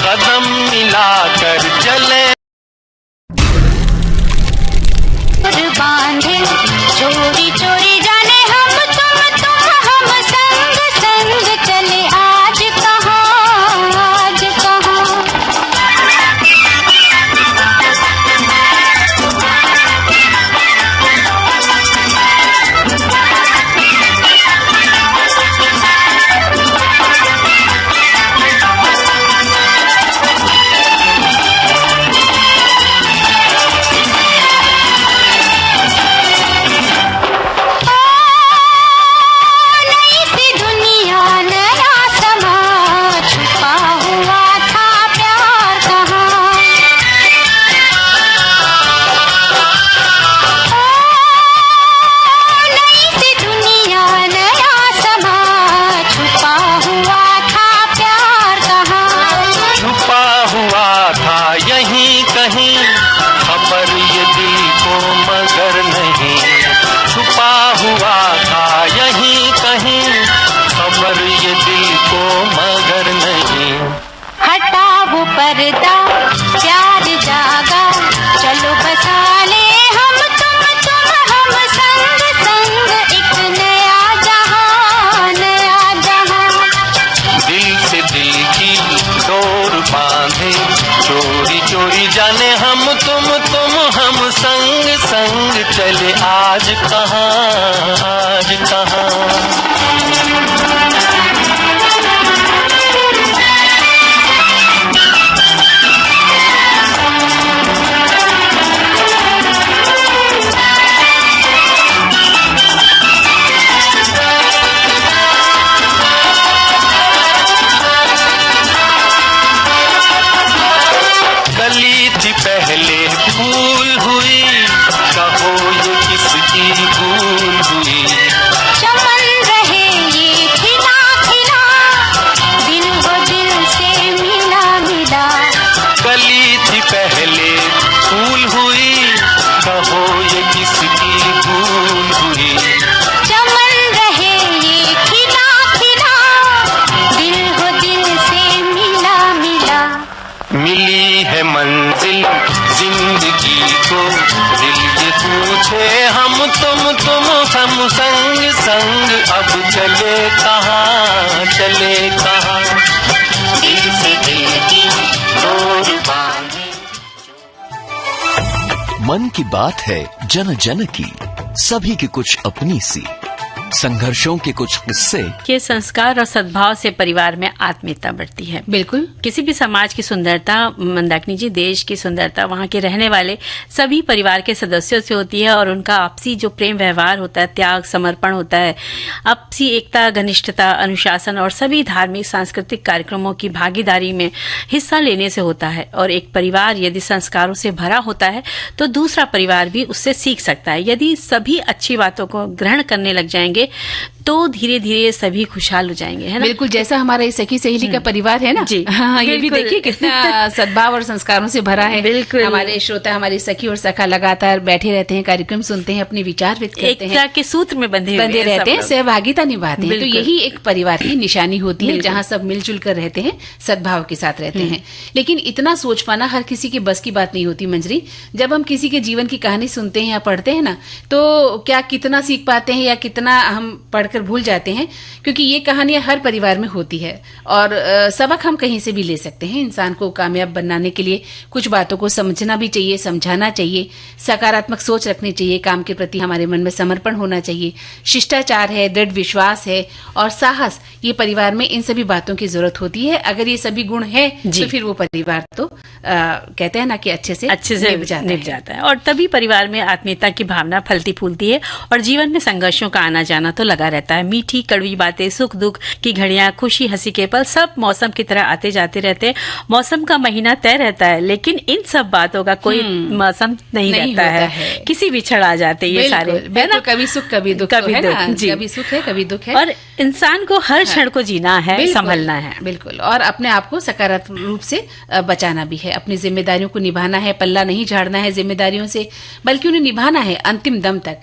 Speaker 4: कदम मिलाकर चले
Speaker 5: बांधे, चोरी चोरी जाने हम तुम हम संग संग चले आज कहाँ, आज कहाँ। पर्दा प्यार जागा, चलो बसा ले हम तुम हम संग संग एक नया जहां, नया जहां।
Speaker 4: दिल से दिल की डोर बांधे, चोरी चोरी जाने हम तुम हम संग संग चले आज कहाँ, आज कहाँ। पहले फूल हुई, कहो ये किसकी भूल हुई।
Speaker 5: चमन रहे ये खिला खिला, दिल वो दिल से मिला मिला।
Speaker 4: कली थी पहले फूल हुई, कहो ये किसकी भूल हुई।
Speaker 5: चमन रहे ये खिला खिला, दिल वो दिल से मिला मिला।
Speaker 4: मिली है मंजिल जिंदगी को, दिल ये पूछे हम तुम हम संग संग अब चले कहाँ, चले कहाँ। दिल से दिल की डोर बांधे।
Speaker 3: मन की बात है जन जन की, सभी की कुछ अपनी सी, संघर्षों के कुछ किस्से।
Speaker 2: के संस्कार और सद्भाव से परिवार में आत्मीयता बढ़ती है।
Speaker 1: बिल्कुल।
Speaker 2: किसी भी समाज की सुंदरता, मंदाकिनी जी, देश की सुंदरता वहाँ के रहने वाले सभी परिवार के सदस्यों से होती है और उनका आपसी जो प्रेम व्यवहार होता है, त्याग समर्पण होता है, आपसी एकता, घनिष्ठता, अनुशासन और सभी धार्मिक सांस्कृतिक कार्यक्रमों की भागीदारी में हिस्सा लेने से होता है। और एक परिवार यदि संस्कारों से भरा होता है तो दूसरा परिवार भी उससे सीख सकता है। यदि सभी अच्छी बातों को ग्रहण करने लग जाएंगे तो धीरे धीरे सभी खुशहाल हो जाएंगे, है ना?
Speaker 1: बिल्कुल, जैसा हमारा ये सखी सहेली का परिवार है ना
Speaker 2: जी,
Speaker 1: हाँ, ये भी
Speaker 2: बिल्कुल।
Speaker 1: देखिए कितना सद्भाव और संस्कारों से भरा है।
Speaker 2: बिल्कुल।
Speaker 1: हमारे श्रोता, हमारी सखी और सखा लगातार बैठे रहते हैं, कार्यक्रम सुनते हैं, अपने विचार व्यक्त करते हैं,
Speaker 2: एकता के सूत्र में बंधे
Speaker 1: रहते हैं, सहभागिता निभाते हैं। तो
Speaker 2: बिल्कुल।
Speaker 1: यही एक परिवार की निशानी होती है, जहाँ सब मिलजुल कर रहते हैं, सद्भाव के साथ रहते हैं। लेकिन इतना सोच पाना हर किसी की बस की बात नहीं होती मंजरी। जब हम किसी के जीवन की कहानी सुनते हैं या पढ़ते हैं ना, तो क्या कितना सीख पाते हैं या कितना हम पढ़कर भूल जाते हैं, क्योंकि ये कहानियां हर परिवार में होती है और सबक हम कहीं से भी ले सकते हैं। इंसान को कामयाब बनाने के लिए कुछ बातों को समझना भी चाहिए, समझाना चाहिए, सकारात्मक सोच रखनी चाहिए, काम के प्रति हमारे मन में समर्पण होना चाहिए, शिष्टाचार है, दृढ़ विश्वास है और साहस। ये परिवार में इन सभी बातों की जरूरत होती है। अगर ये सभी गुण है तो फिर वो परिवार तो कहते हैं ना कि अच्छे से
Speaker 2: निभ जाता है। और तभी परिवार में आत्मीयता की भावना फलती फूलती है और जीवन में संघर्षों का आना जाना तो लगा रहता है। मीठी कड़वी बातें, सुख दुख की घड़ियां, खुशी हंसी के पल सब मौसम की तरह आते जाते रहते हैं। मौसम का महीना तय रहता है, लेकिन इन सब बातों का कोई मौसम नहीं रहता है। किसी भी क्षण आ जाते ये सारे, है ना?
Speaker 1: कभी सुख कभी दुख,
Speaker 2: कभी
Speaker 1: सुख है कभी दुख है।
Speaker 2: और इंसान को हर क्षण को जीना है, संभलना है।
Speaker 1: बिल्कुल, और अपने आप को सकारात्मक रूप से बचाना भी है, अपनी जिम्मेदारियों को निभाना है, पल्ला नहीं झाड़ना है जिम्मेदारियों से, बल्कि उन्हें निभाना है अंतिम दम तक।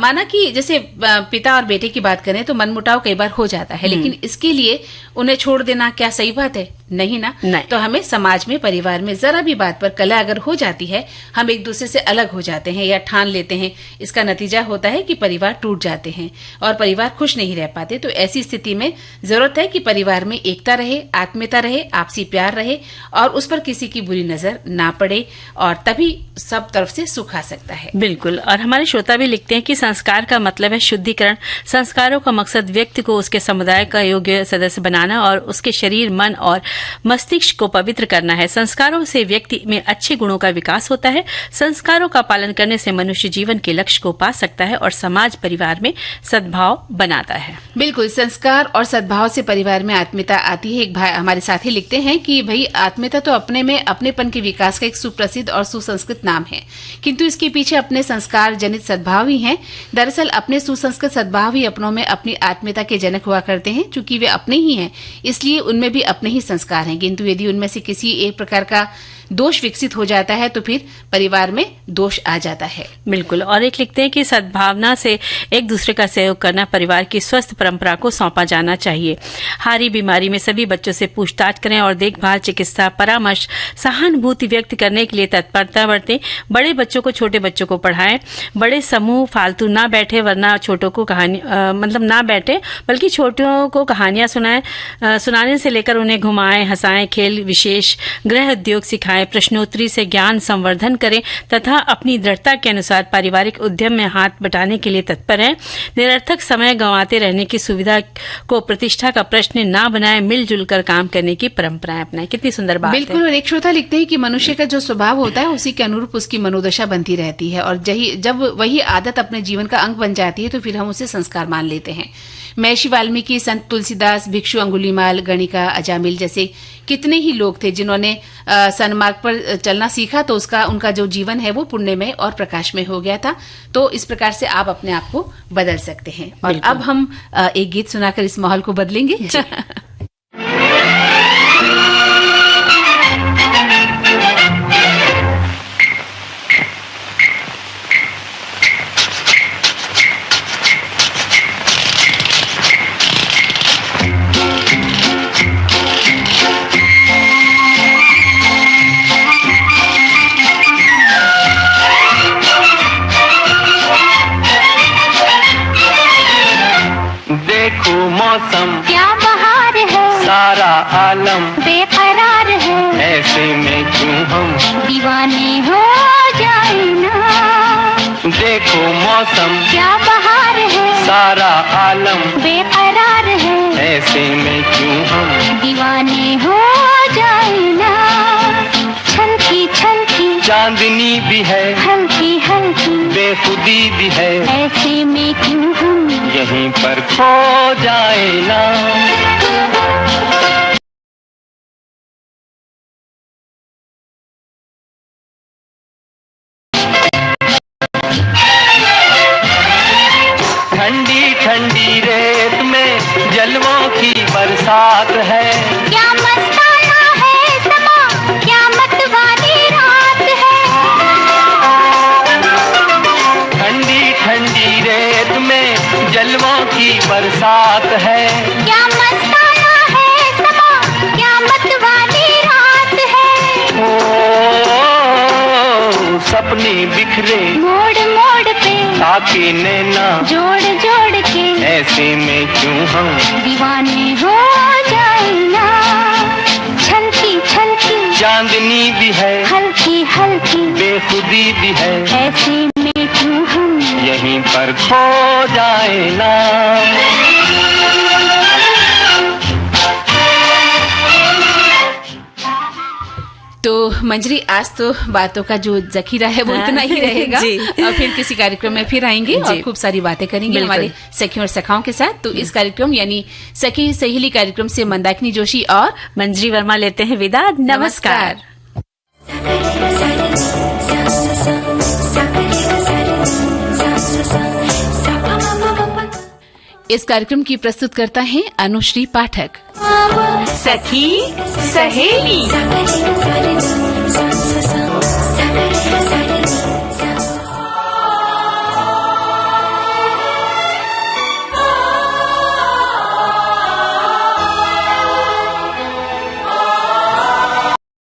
Speaker 1: माना कि जैसे पिता और बेटे की बात करें तो मनमुटाव कई बार हो जाता है, लेकिन इसके लिए उन्हें छोड़ देना क्या सही बात है? नहीं ना। तो हमें समाज में, परिवार में जरा भी बात पर कलह अगर हो जाती है, हम एक दूसरे से अलग हो जाते हैं या ठान लेते हैं, इसका नतीजा होता है कि परिवार टूट जाते हैं और परिवार खुश नहीं रह पाते। तो ऐसी स्थिति में जरूरत है कि परिवार में एकता रहे, आत्मीयता रहे, आपसी प्यार रहे और उस पर किसी की बुरी नजर ना पड़े, और तभी सब तरफ से सुख आ सकता है।
Speaker 2: बिल्कुल। और हमारे श्रोता भी लिखते हैं कि संस्कार का मतलब है शुद्धिकरण। संस्कारों का मकसद व्यक्ति को उसके समुदाय का योग्य सदस्य बनाना और उसके शरीर, मन और मस्तिष्क को पवित्र करना है। संस्कारों से व्यक्ति में अच्छे गुणों का विकास होता है। संस्कारों का पालन करने से मनुष्य जीवन के लक्ष्य को पा सकता है और समाज, परिवार में सद्भाव बनाता है।
Speaker 1: बिल्कुल, संस्कार और सद्भाव से परिवार में आत्मीयता आती है। एक भाई हमारे साथी लिखते हैं कि भाई आत्मीयता तो अपने में अपनेपन के विकास का एक सुप्रसिद्ध और सुसंस्कृत नाम है, किंतु इसके पीछे अपने संस्कार जनित सद्भाव ही हैं। दरअसल अपने सुसंस्कृत सद्भाव ही अपनों में अपनी आत्मीयता के जनक हुआ करते हैं। चूंकि वे अपने ही हैं, इसलिए उनमें भी अपने ही संस्कार हैं, किंतु यदि उनमें से किसी एक प्रकार का दोष विकसित हो जाता है तो फिर परिवार में दोष आ जाता है।
Speaker 2: बिल्कुल। और एक लिखते हैं कि सद्भावना से एक दूसरे का सहयोग करना परिवार की स्वस्थ परंपरा को सौंपा जाना चाहिए। हारी बीमारी में सभी बच्चों से पूछताछ करें और देखभाल, चिकित्सा, परामर्श, सहानुभूति व्यक्त करने के लिए तत्परता बरतें। बड़े बच्चों को छोटे बच्चों को पढ़ाएं। बड़े समूह फालतू ना बैठे, वरना छोटों को कहानी ना बैठे, बल्कि छोटों को कहानियां सुनाने से लेकर उन्हें घुमाएं, हंसाएं, खेल विशेष, गृह उद्योग सिखाएं, प्रश्नोत्तरी से ज्ञान संवर्धन करें तथा अपनी दृढ़ता के अनुसार पारिवारिक उद्यम में हाथ बटाने के लिए तत्पर हैं। निरर्थक समय गंवाते रहने की सुविधा को प्रतिष्ठा का प्रश्न ना बनाएं, मिलजुल कर काम करने की परंपराएं अपनाएं। कितनी सुंदर बात है।
Speaker 1: बिल्कुल। और एक श्रोता लिखते हैं कि मनुष्य का जो स्वभाव होता है उसी के अनुरूप उसकी मनोदशा बनती रहती है, और जब वही आदत अपने जीवन का अंग बन जाती है तो फिर हम उसे संस्कार मान लेते हैं। महर्षि वाल्मीकि, संत तुलसीदास, भिक्षु अंगुलीमाल, गणिका, अजामिल जैसे कितने ही लोग थे जिन्होंने सन्मार्ग पर चलना सीखा, तो उनका जो जीवन है वो पुण्यमय और प्रकाशमय हो गया था। तो इस प्रकार से आप अपने आप को बदल सकते हैं। और अब हम एक गीत सुनाकर इस माहौल को बदलेंगे।
Speaker 4: मौसम
Speaker 5: क्या बहार है,
Speaker 4: सारा आलम
Speaker 5: बेकरार है,
Speaker 4: ऐसे में क्यों हम
Speaker 5: दीवाने हो जाए ना।
Speaker 4: देखो मौसम
Speaker 5: क्या बहार है,
Speaker 4: सारा आलम
Speaker 5: बेकरार है,
Speaker 4: ऐसे में क्यों हम
Speaker 5: दीवाने हो जाए ना। छलकी छलकी
Speaker 4: चांदनी भी है,
Speaker 5: हल्की हल्की
Speaker 4: बेखुदी भी है,
Speaker 5: ऐसे में क्यों हम
Speaker 4: यहीं पर खो जाए ना। ठंडी ठंडी रे बरसात है।
Speaker 5: क्या मस्ताना है समा, क्या मतवाली रात है।
Speaker 4: ठंडी ठंडी रेत में जलवों की बरसात है।
Speaker 5: क्या मस्ताना है समा, क्या मतवाली रात है।
Speaker 4: ओ सपने बिखरे
Speaker 5: मोड़ मोड़ पे
Speaker 4: ताकि नैना
Speaker 5: जोड़ जोड़ के
Speaker 4: ऐसे में क्यों हम
Speaker 5: दीवाने हो जाए ना। छलकी छलकी
Speaker 4: चांदनी भी है,
Speaker 5: हल्की हल्की
Speaker 4: बेखुदी भी है,
Speaker 5: ऐसे में क्यों हम
Speaker 4: यहीं पर खो जाए ना।
Speaker 1: तो मंजरी, आज तो बातों का जो जखीरा है वो इतना ही रहेगा।
Speaker 2: जी।
Speaker 1: और फिर किसी कार्यक्रम में फिर आएंगे और खूब सारी बातें करेंगे हमारे सखियों और सखाओं के साथ। तो इस कार्यक्रम यानी सखी सहेली कार्यक्रम से मंदाकिनी जोशी और
Speaker 2: मंजरी वर्मा लेते हैं विदा। नमस्कार।
Speaker 1: इस कार्यक्रम की प्रस्तुत करता है अनुश्री पाठक।
Speaker 2: सखी सहेली।